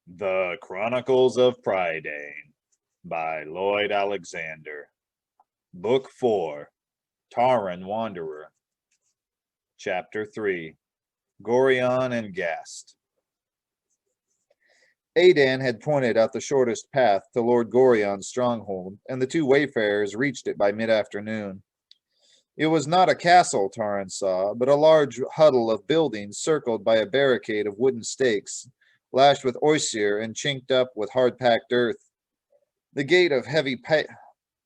The Chronicles of Prydain by Lloyd Alexander. Book 4, Taran Wanderer. Chapter 3, Goryon and Gast. Adan had pointed out the shortest path to Lord Goryon's stronghold, and the two wayfarers reached it by mid-afternoon. It was not a castle, Taran saw, but a large huddle of buildings circled by a barricade of wooden stakes, lashed with osier and chinked up with hard-packed earth. The gate of heavy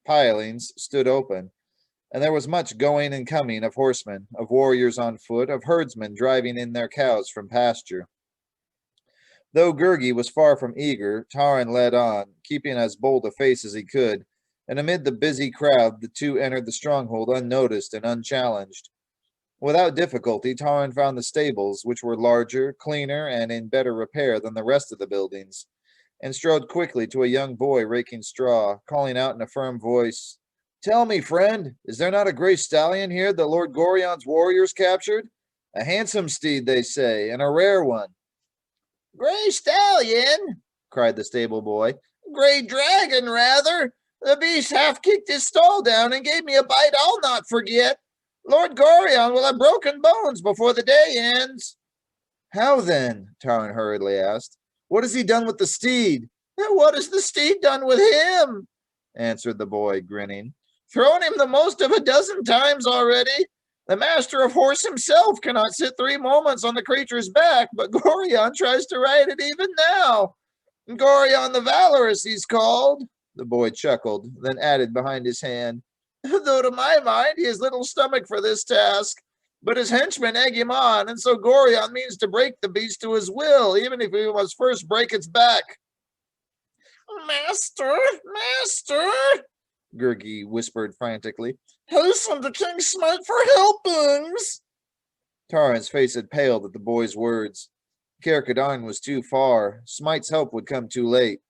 pilings stood open, and there was much going and coming of horsemen, of warriors on foot, of herdsmen driving in their cows from pasture. Though Gurgi was far from eager, Taran led on, keeping as bold a face as he could, and amid the busy crowd the two entered the stronghold unnoticed and unchallenged. Without difficulty, Taran found the stables, which were larger, cleaner, and in better repair than the rest of the buildings, and strode quickly to a young boy raking straw, calling out in a firm voice, "Tell me, friend, is there not a gray stallion here that Lord Goryon's warriors captured? A handsome steed, they say, and a rare one." "Gray stallion?" cried the stable boy. "Gray dragon, rather. The beast half kicked his stall down and gave me a bite I'll not forget. Lord Goryon will have broken bones before the day ends." "How then?" Taran hurriedly asked. "What has he done with the steed?" "What has the steed done with him?" answered the boy, grinning. "Thrown him the most of a dozen times already. The master of horse himself cannot sit 3 moments on the creature's back, but Goryon tries to ride it even now. Goryon the Valorous he's called." The boy chuckled, then added behind his hand, "Though to my mind he has little stomach for this task. But his henchmen egg him on, and so Goryon means to break the beast to his will, even if he must first break its back." "Master, master," Gurgi whispered frantically, "hasten to King Smite for helpings." Taran's face had paled at the boy's words. Caercadon was too far. Smite's help would come too late.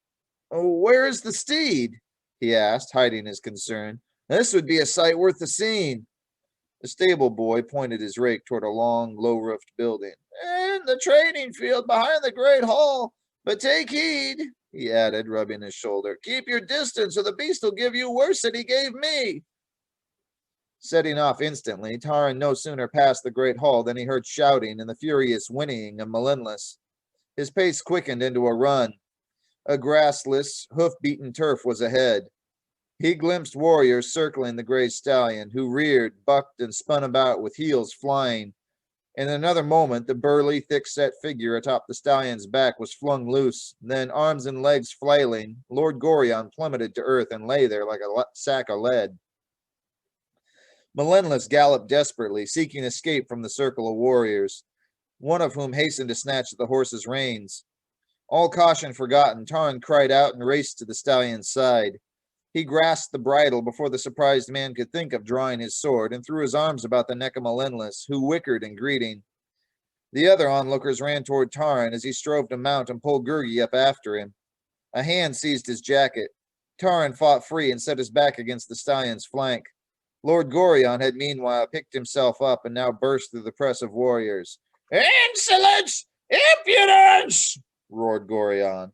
"Where is the steed?" he asked, hiding his concern. "This would be a sight worth the seeing." The stable boy pointed his rake toward a long, low-roofed building. "In the training field behind the great hall. But take heed," he added, rubbing his shoulder. "Keep your distance, or the beast will give you worse than he gave me." Setting off instantly, Taran no sooner passed the great hall than he heard shouting and the furious whinnying of Melendless. His pace quickened into a run. A grassless, hoof-beaten turf was ahead. He glimpsed warriors circling the gray stallion, who reared, bucked, and spun about with heels flying. In another moment, the burly, thick-set figure atop the stallion's back was flung loose. Then, arms and legs flailing, Lord Goryon plummeted to earth and lay there like a sack of lead. Melendless galloped desperately, seeking escape from the circle of warriors, one of whom hastened to snatch at the horse's reins. All caution forgotten, Taran cried out and raced to the stallion's side. He grasped the bridle before the surprised man could think of drawing his sword, and threw his arms about the neck of Melendless, who whickered in greeting. The other onlookers ran toward Taran as he strove to mount and pull Gurgi up after him. A hand seized his jacket. Taran fought free and set his back against the stallion's flank. Lord Goryon had meanwhile picked himself up and now burst through the press of warriors. "Insolence! Impudence!" roared Goryon.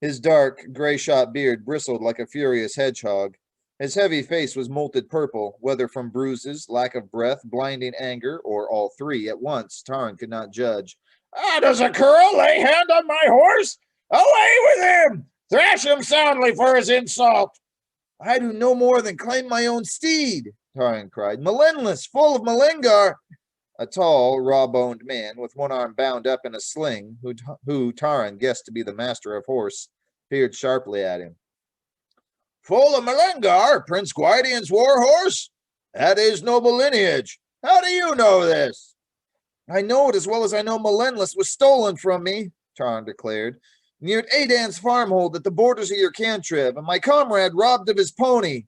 His dark, gray-shot beard bristled like a furious hedgehog. His heavy face was molted purple, whether from bruises, lack of breath, blinding anger, or all three at once, Taran could not judge. "Does a cur lay hand on my horse? Away with him! Thrash him soundly for his insult!" "I do no more than claim my own steed," Taran cried. "Melendless, full of Malengar." A tall, raw-boned man with one arm bound up in a sling, who Taran guessed to be the master of horse, peered sharply at him. "Full of Malengar, Prince Gwydion's war horse? That is noble lineage. How do you know this?" "I know it as well as I know Melendless was stolen from me," Taran declared, "near Adan's farmhold at the borders of your cantrip, and my comrade robbed of his pony."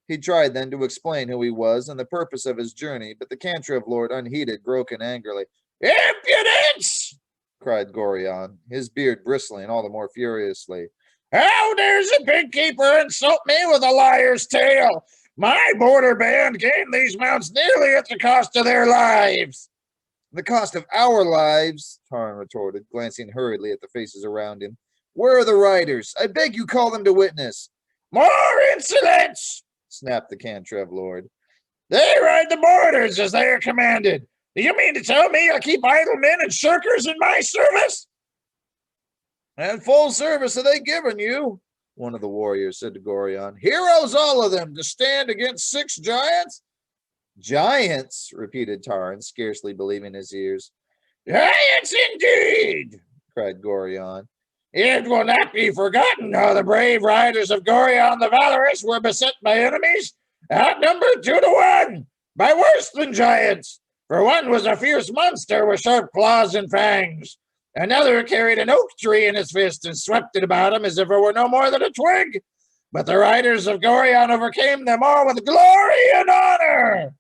He tried then to explain who he was and the purpose of his journey, but the cantrip lord unheeded, broke in angrily. "Impudence!" cried Goryon, his beard bristling all the more furiously. "How dares a pig keeper insult me with a liar's tale? My border band gained these mounts nearly at the cost of their lives." The cost of our lives, Taran retorted, glancing hurriedly at the faces around him. Where are the riders? I beg you call them to witness. More insolence! Snapped the Cantrev Lord. They ride the borders as they are commanded. Do you mean to tell me I'll keep idle men and shirkers in my service? And full service have they given you, one of the warriors said to Gorion. Heroes all of them, to stand against 6 giants? Giants, repeated Taran, scarcely believing his ears. Giants indeed, cried Gorion. It will not be forgotten how the brave riders of Goryon the Valorous were beset by enemies, outnumbered 2 to 1, by worse than giants. For one was a fierce monster with sharp claws and fangs. Another carried an oak tree in his fist and swept it about him as if it were no more than a twig. But the riders of Goryon overcame them all with glory and honor.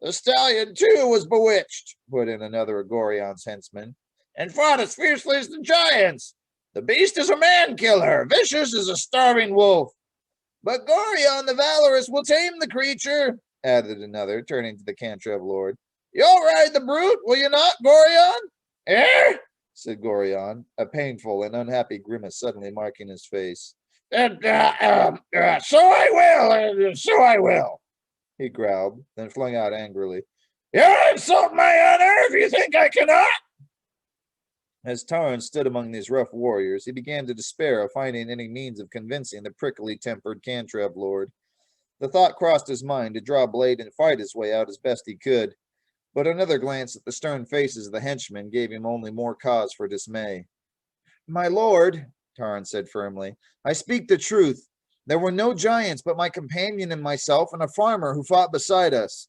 The stallion, too, was bewitched, put in another of Goryon's henchmen, and fought as fiercely as the giants. The beast is a man-killer, vicious as a starving wolf. But Goryon the Valorous will tame the creature, added another, turning to the Cantrev Lord. You'll ride the brute, will you not, Goryon? Eh? Said Goryon, a painful and unhappy grimace suddenly marking his face. So I will, he growled, then flung out angrily. You insult my honor if you think I cannot. As Taran stood among these rough warriors, he began to despair of finding any means of convincing the prickly-tempered Cantrev Lord. The thought crossed his mind to draw a blade and fight his way out as best he could, but another glance at the stern faces of the henchmen gave him only more cause for dismay. My lord, Taran said firmly, I speak the truth. There were no giants but my companion and myself and a farmer who fought beside us.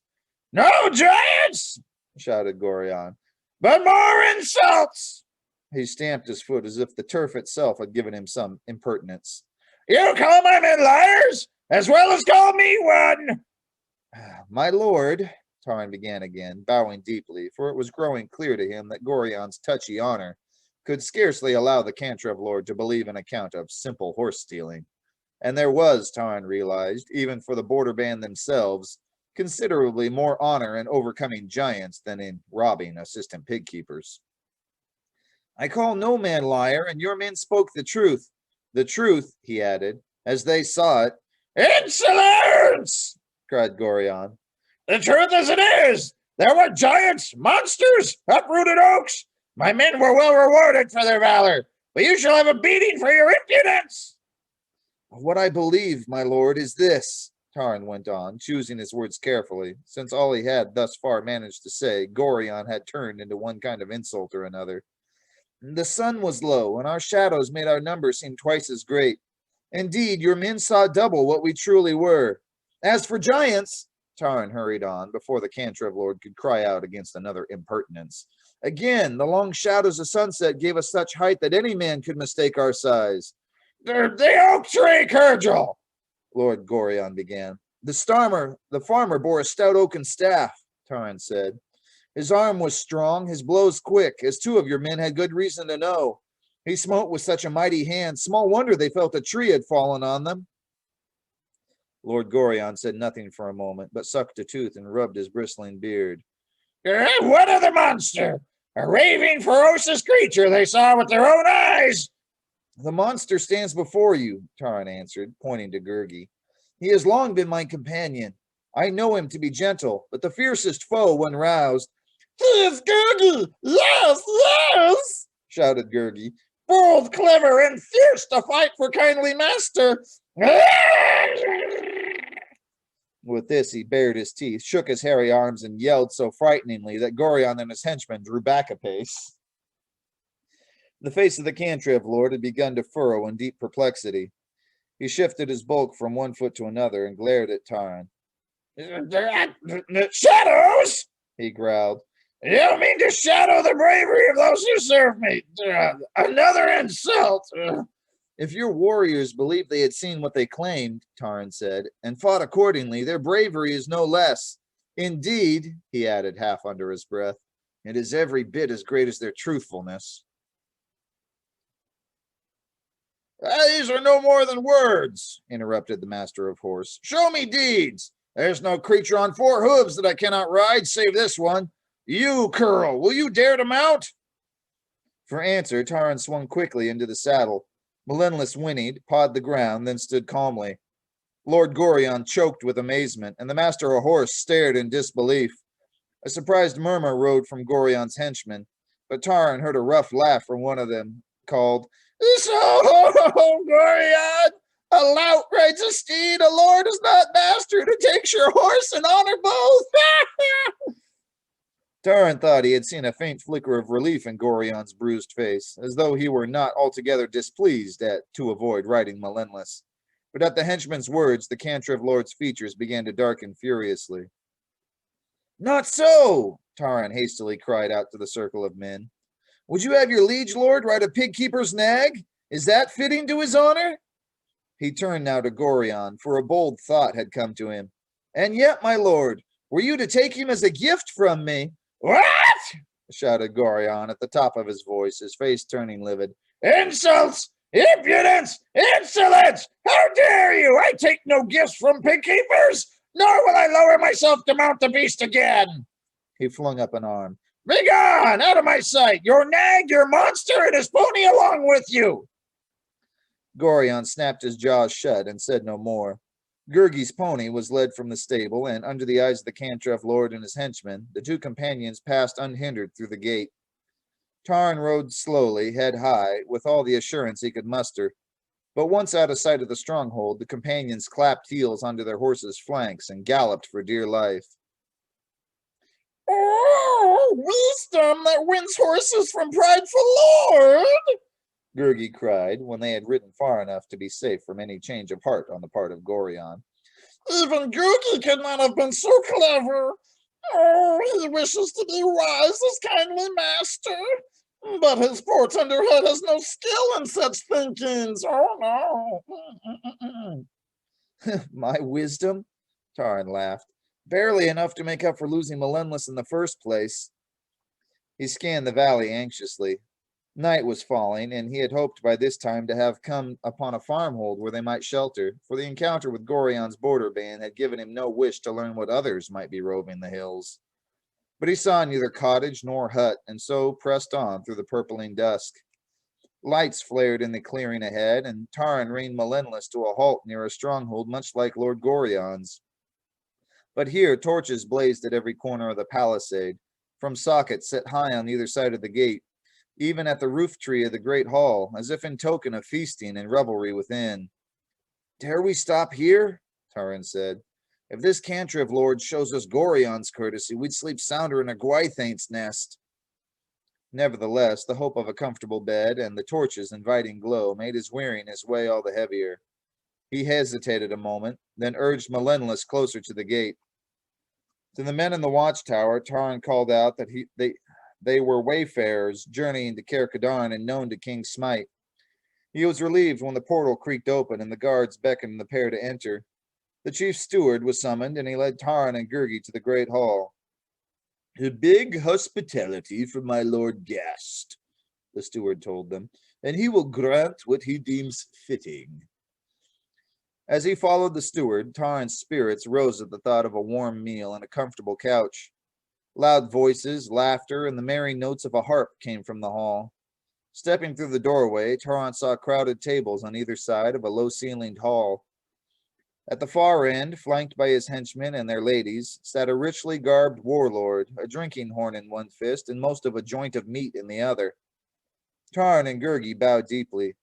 No giants, shouted Goryon, but more insults. He stamped his foot as if the turf itself had given him some impertinence. You call my men liars, as well as call me one. My lord, Taran began again, bowing deeply, for it was growing clear to him that Goryon's touchy honor could scarcely allow the Cantrev Lord to believe an account of simple horse stealing. And there was, Taran realized, even for the border band themselves, considerably more honor in overcoming giants than in robbing assistant pig keepers. I call no man liar, and your men spoke the truth. The truth, he added, as they saw it. Insolence! cried Goryon. The truth as it is. There were giants, monsters, uprooted oaks. My men were well rewarded for their valor, but you shall have a beating for your impudence. What I believe, my lord, is this, Taran went on, choosing his words carefully, since all he had thus far managed to say, Goryon had turned into one kind of insult or another. The sun was low, and our shadows made our number seem twice as great. Indeed, your men saw double what we truly were. As for giants, Taran hurried on, before the Cantrev Lord could cry out against another impertinence. Again, the long shadows of sunset gave us such height that any man could mistake our size. The oak tree, Kurgel, Lord Goryon began. The farmer bore a stout oaken staff, Taran said. His arm was strong, his blows quick, as 2 of your men had good reason to know. He smote with such a mighty hand, small wonder they felt a tree had fallen on them. Lord Goryon said nothing for a moment, but sucked a tooth and rubbed his bristling beard. What of the monster? A raving, ferocious creature they saw with their own eyes. The monster stands before you, Taran answered, pointing to Gurgi. He has long been my companion. I know him to be gentle, but the fiercest foe when roused. He is Gurgi! Yes, yes! shouted Gurgi. Bold, clever, and fierce to fight for kindly master. With this, he bared his teeth, shook his hairy arms, and yelled so frighteningly that Goryon and his henchmen drew back a pace. The face of the Cantrev Lord had begun to furrow in deep perplexity. He shifted his bulk from one foot to another and glared at Taran. Shadows? He growled. You mean to shadow the bravery of those who serve me? Another insult. If your warriors believed they had seen what they claimed, Taran said, and fought accordingly, their bravery is no less. Indeed, he added half under his breath, it is every bit as great as their truthfulness. These are no more than words, interrupted the master of horse. Show me deeds. There's no creature on 4 hooves that I cannot ride, save this one. You, Curl, will you dare to mount? For answer, Taran swung quickly into the saddle. Melendless whinnied, pawed the ground, then stood calmly. Lord Gorion choked with amazement, and the master of horse stared in disbelief. A surprised murmur rode from Gorion's henchmen, but Taran heard a rough laugh from one of them, called, "So, Gorion! A lout rides a steed, a lord is not master, to take your horse and honor both!" Taran thought he had seen a faint flicker of relief in Gorion's bruised face, as though he were not altogether displeased to avoid riding Melendless. But at the henchman's words, the Cantref lord's features began to darken furiously. "Not so!" Taran hastily cried out to the circle of men. "Would you have your liege lord ride a pig-keeper's nag? Is that fitting to his honor?" He turned now to Gorion, for a bold thought had come to him. "And yet, my lord, were you to take him as a gift from me—" "What?" shouted Gorion at the top of his voice, his face turning livid. "Insults! Impudence! Insolence! How dare you! I take no gifts from pig keepers, nor will I lower myself to mount the beast again." He flung up an arm. "Begone! Out of my sight! Your nag, your monster, and his pony along with you!" Gorion snapped his jaws shut and said no more. Gurgi's pony was led from the stable, and under the eyes of the Cantref lord and his henchmen, the two companions passed unhindered through the gate. Taran rode slowly, head high, with all the assurance he could muster. But once out of sight of the stronghold, the companions clapped heels onto their horses' flanks and galloped for dear life. "Oh, wisdom that wins horses from prideful lord!" Gurgi cried, when they had ridden far enough to be safe from any change of heart on the part of Gorion. "Even Gurgi could not have been so clever. Oh, he wishes to be wise as kindly master, but his poor tender head has no skill in such thinkings. Oh, no." "My wisdom?" Taran laughed. "Barely enough to make up for losing Melendless in the first place." He scanned the valley anxiously. Night was falling, and he had hoped by this time to have come upon a farmhold where they might shelter, for the encounter with Gorion's border band had given him no wish to learn what others might be roving the hills. But he saw neither cottage nor hut, and so pressed on through the purpling dusk. Lights flared in the clearing ahead, and Taran reined Melendless to a halt near a stronghold much like Lord Gorion's. But here torches blazed at every corner of the palisade, from sockets set high on either side of the gate, even at the roof tree of the great hall, as if in token of feasting and revelry within. "Dare we stop here?" Taran said. "If this Cantref lord shows us Gorion's courtesy, we'd sleep sounder in a Gwythaint's nest." Nevertheless, the hope of a comfortable bed and the torch's inviting glow made his weariness weigh all the heavier. He hesitated a moment, then urged Melendless closer to the gate. To the men in the watchtower, Taran called out that they were wayfarers journeying to Caer-Cadawn and known to King Smite. He was relieved when the portal creaked open and the guards beckoned the pair to enter. The chief steward was summoned, and he led Taran and Gurgi to the great hall. "A big hospitality from my lord Gast," the steward told them, "and he will grant what he deems fitting." As he followed the steward, Taran's spirits rose at the thought of a warm meal and a comfortable couch. Loud voices, laughter, and the merry notes of a harp came from the hall. Stepping through the doorway, Taran saw crowded tables on either side of a low-ceilinged hall. At the far end, flanked by his henchmen and their ladies, sat a richly garbed warlord, a drinking horn in one fist and most of a joint of meat in the other. Taran and Gurgi bowed deeply.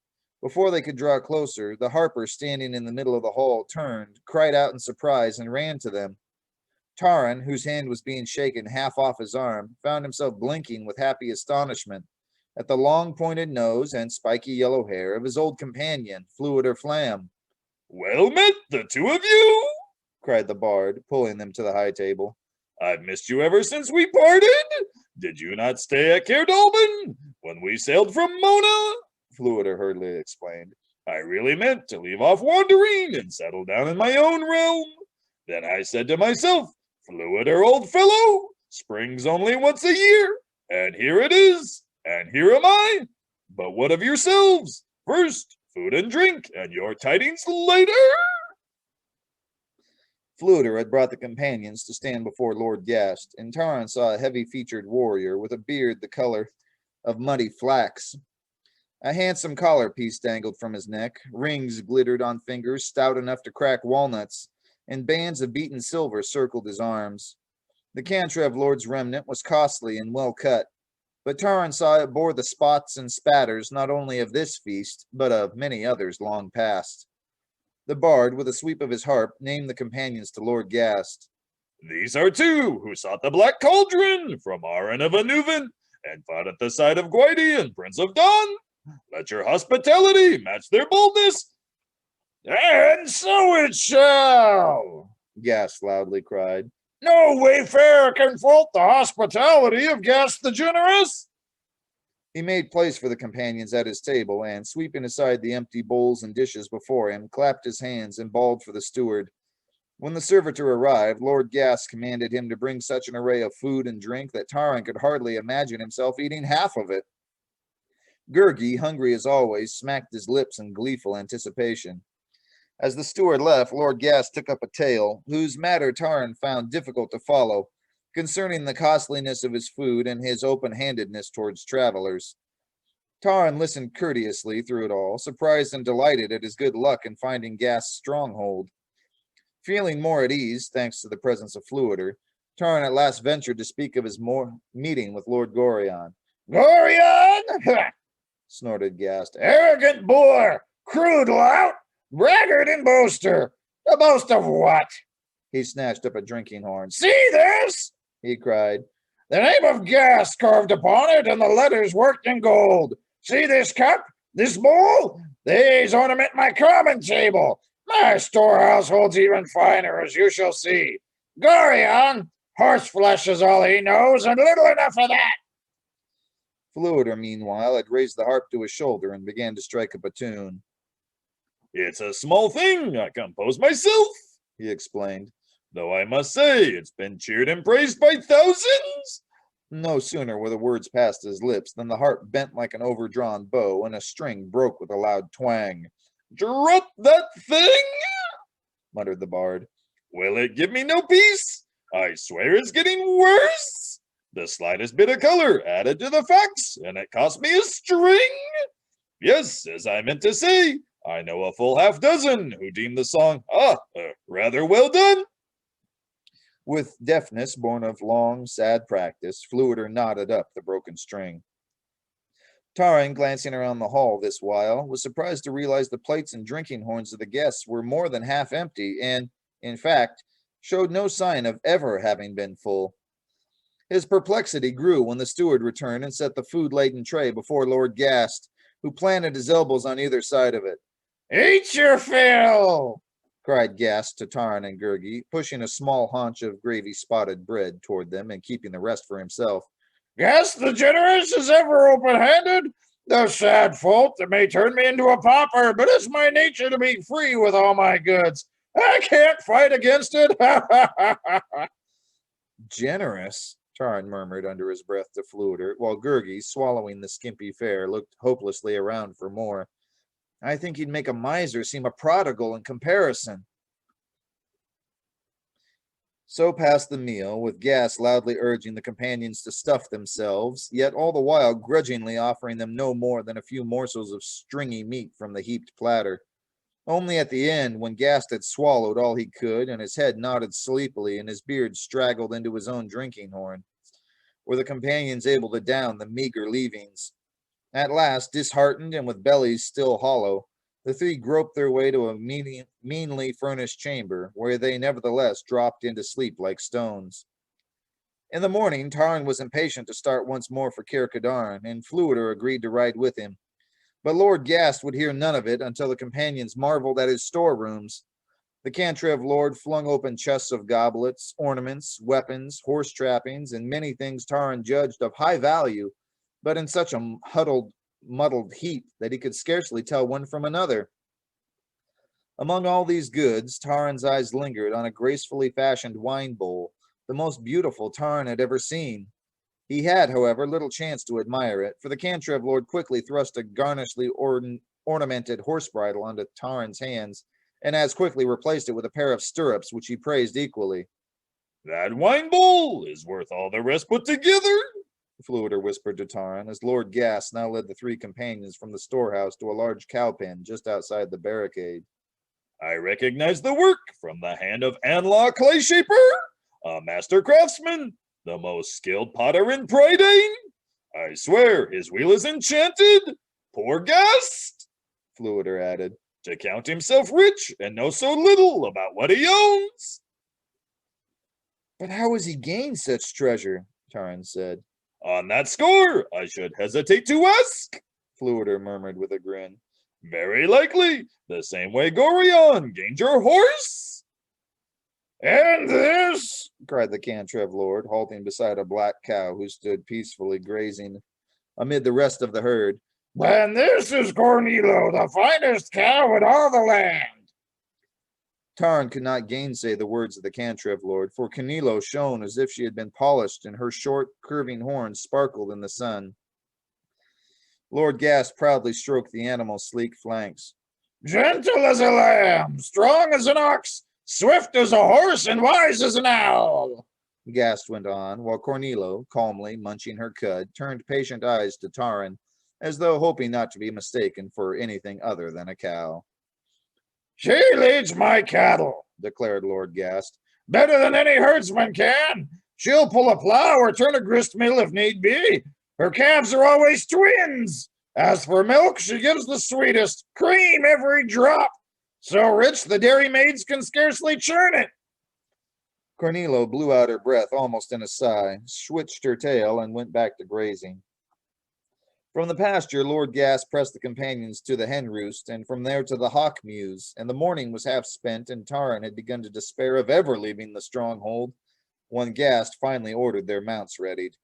Before they could draw closer, the harper standing in the middle of the hall turned, cried out in surprise, and ran to them. Taran, whose hand was being shaken half off his arm, found himself blinking with happy astonishment at the long pointed nose and spiky yellow hair of his old companion, Fluid or Flam. "Well met, the two of you!" cried the bard, pulling them to the high table. "I've missed you ever since we parted. Did you not stay at Caer-Dalban when we sailed from Mona?" Fluider hurriedly explained. "I really meant to leave off wandering and settle down in my own realm. Then I said to myself, Fluider, old fellow, spring's only once a year, and here it is, and here am I. But what of yourselves? First, food and drink, and your tidings later." Fluider had brought the companions to stand before Lord Gast, and Taran saw a heavy-featured warrior with a beard the color of muddy flax. A handsome collar piece dangled from his neck, rings glittered on fingers stout enough to crack walnuts, and bands of beaten silver circled his arms. The Cantrev Lord's remnant was costly and well cut, but Taran saw it bore the spots and spatters not only of this feast, but of many others long past. The bard, with a sweep of his harp, named the companions to Lord Gast. These are two who sought the Black Cauldron from Aran of Anuvan and fought at the side of Gwydion, Prince of Dawn. Let your hospitality match their boldness. And so it shall, Gast loudly cried. No wayfarer can fault the hospitality of Gast the Generous. He made place for the companions at his table, and, sweeping aside the empty bowls and dishes before him, clapped his hands and bawled for the steward. When the servitor arrived, Lord Gast commanded him to bring such an array of food and drink that Taran could hardly imagine himself eating half of it. Gurgi, hungry as always, smacked his lips in gleeful anticipation. As the steward left, Lord Gast took up a tale, whose matter Taran found difficult to follow, concerning the costliness of his food and his open-handedness towards travelers. Taran listened courteously through it all, surprised and delighted at his good luck in finding Gast's stronghold. Feeling more at ease, thanks to the presence of Fluider, Taran at last ventured to speak of his meeting with Lord Gorion. Goryon! Snorted Gast. Arrogant boor! Crude lout! Braggart and boaster! A boast of what? He snatched up a drinking horn. See this? He cried. The name of Gast carved upon it and the letters worked in gold. See this cup? This bowl? These ornament my common table. My storehouse holds even finer, as you shall see. Gorion, horseflesh is all he knows, and little enough of that. Fluider, meanwhile, had raised the harp to his shoulder and began to strike up a tune. It's a small thing I composed myself, he explained. Though I must say it's been cheered and praised by thousands. No sooner were the words past his lips than the harp bent like an overdrawn bow, and a string broke with a loud twang. Drop that thing, muttered the bard. Will it give me no peace? I swear it's getting worse. The slightest bit of color added to the facts, and it cost me a string. Yes, as I meant to say, I know a full half dozen who deem the song, rather well done. With deftness born of long, sad practice, Fluider knotted up the broken string. Taran, glancing around the hall this while, was surprised to realize the plates and drinking horns of the guests were more than half empty and, in fact, showed no sign of ever having been full. His perplexity grew when the steward returned and set the food-laden tray before Lord Gast, who planted his elbows on either side of it. Eat your fill, cried Gast to Taran and Gurgi, pushing a small haunch of gravy-spotted bread toward them and keeping the rest for himself. Gast the Generous is ever open-handed. The sad fault that may turn me into a pauper, but it's my nature to be free with all my goods. I can't fight against it. Generous, Taran murmured under his breath to Fluider, while Gurgi, swallowing the skimpy fare, looked hopelessly around for more. I think he'd make a miser seem a prodigal in comparison. So passed the meal, with Gast loudly urging the companions to stuff themselves, yet all the while grudgingly offering them no more than a few morsels of stringy meat from the heaped platter. Only at the end, when Gast had swallowed all he could, and his head nodded sleepily and his beard straggled into his own drinking horn, were the companions able to down the meager leavings. At last, disheartened and with bellies still hollow, the three groped their way to a meanly furnished chamber, where they nevertheless dropped into sleep like stones. In the morning, Taran was impatient to start once more for Kirkadarn, and Fluider agreed to ride with him. But Lord Gast would hear none of it until the companions marveled at his storerooms. The Cantrev Lord flung open chests of goblets, ornaments, weapons, horse trappings, and many things Taran judged of high value, but in such a muddled heap that he could scarcely tell one from another. Among all these goods, Taran's eyes lingered on a gracefully fashioned wine bowl, the most beautiful Taran had ever seen. He had, however, little chance to admire it, for the Cantrev Lord quickly thrust a garnishly ornamented horse bridle onto Taran's hands and as quickly replaced it with a pair of stirrups, which he praised equally. That wine bowl is worth all the rest put together, Fluider whispered to Taran, as Lord Gast now led the three companions from the storehouse to a large cowpen just outside the barricade. I recognize the work from the hand of Anlaw Clayshaper, a master craftsman, the most skilled potter in Prydain. I swear his wheel is enchanted. Poor Gast, Fluider added, to count himself rich and know so little about what he owns. But how has he gained such treasure? Taran said. On that score, I should hesitate to ask, Fluider murmured with a grin. Very likely, the same way Gorion gained your horse. And this, cried the Cantrev lord, halting beside a black cow who stood peacefully grazing amid the rest of the herd. And this is Cornelo, the finest cow in all the land. Taran could not gainsay the words of the Cantrev lord, for Cornelo shone as if she had been polished, and her short, curving horns sparkled in the sun. Lord Gast proudly stroked the animal's sleek flanks. Gentle as a lamb, strong as an ox, swift as a horse, and wise as an owl, Gast went on, while Cornelo, calmly munching her cud, turned patient eyes to Taran, as though hoping not to be mistaken for anything other than a cow. She leads my cattle, declared Lord Gast. Better than any herdsman can. She'll pull a plow or turn a grist mill if need be. Her calves are always twins. As for milk, she gives the sweetest, cream every drop. So rich the dairy maids can scarcely churn it. Cornelo blew out her breath almost in a sigh, switched her tail, and went back to grazing. From the pasture, Lord Gast pressed the companions to the hen roost, and from there to the hawk mews, and the morning was half spent, and Taran had begun to despair of ever leaving the stronghold, when Gast finally ordered their mounts readied.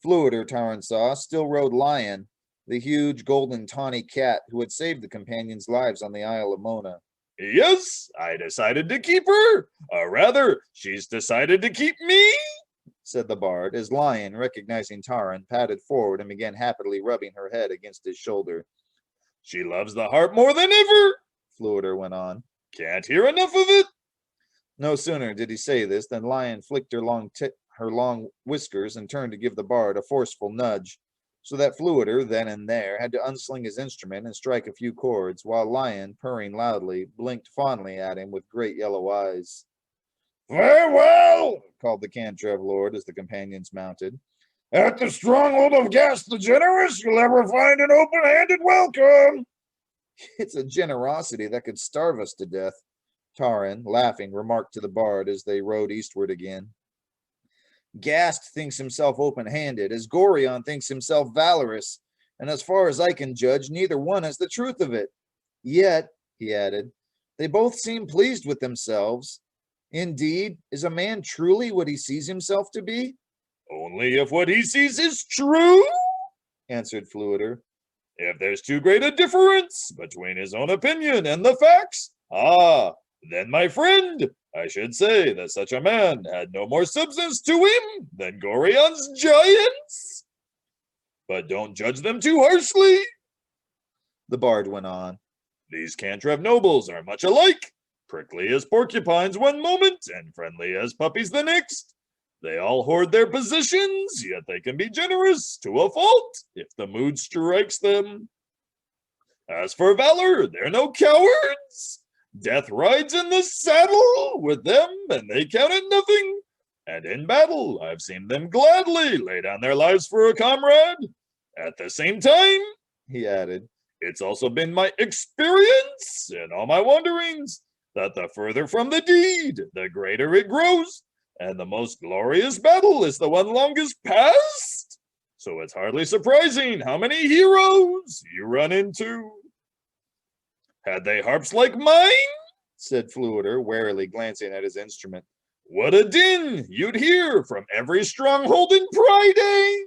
Fluider, Taran saw, still rode Lion, the huge golden tawny cat who had saved the companions' lives on the Isle of Mona. Yes, I decided to keep her. Or rather, she's decided to keep me, said the bard, as Lion, recognizing Taran, padded forward and began happily rubbing her head against his shoulder. She loves the harp more than ever, Fluider went on. Can't hear enough of it. No sooner did he say this than Lion flicked her long whiskers and turned to give the bard a forceful nudge, so that Fluider, then and there, had to unsling his instrument and strike a few chords, while Lion, purring loudly, blinked fondly at him with great yellow eyes. Farewell, called the Cantrev lord as the companions mounted. At the stronghold of Gast the Generous, you'll ever find an open-handed welcome. It's a generosity that could starve us to death, Taran, laughing, remarked to the bard as they rode eastward again. Gast thinks himself open-handed, as Gorion thinks himself valorous, and as far as I can judge, neither one has the truth of it. Yet, he added, they both seem pleased with themselves. Indeed, is a man truly what he sees himself to be? Only if what he sees is true, answered Fluider. If there's too great a difference between his own opinion and the facts, then, my friend, I should say that such a man had no more substance to him than Gorion's giants. But don't judge them too harshly, the bard went on. These Cantrev nobles are much alike, prickly as porcupines one moment and friendly as puppies the next. They all hoard their positions, yet they can be generous to a fault if the mood strikes them. As for valor, they're no cowards. Death rides in the saddle with them, and they count it nothing. And in battle, I've seen them gladly lay down their lives for a comrade. At the same time, he added, it's also been my experience in all my wanderings that the further from the deed, the greater it grows, and the most glorious battle is the one longest past. So it's hardly surprising how many heroes you run into. Had they harps like mine, said Fluider, warily glancing at his instrument, what a din you'd hear from every stronghold in Prydain!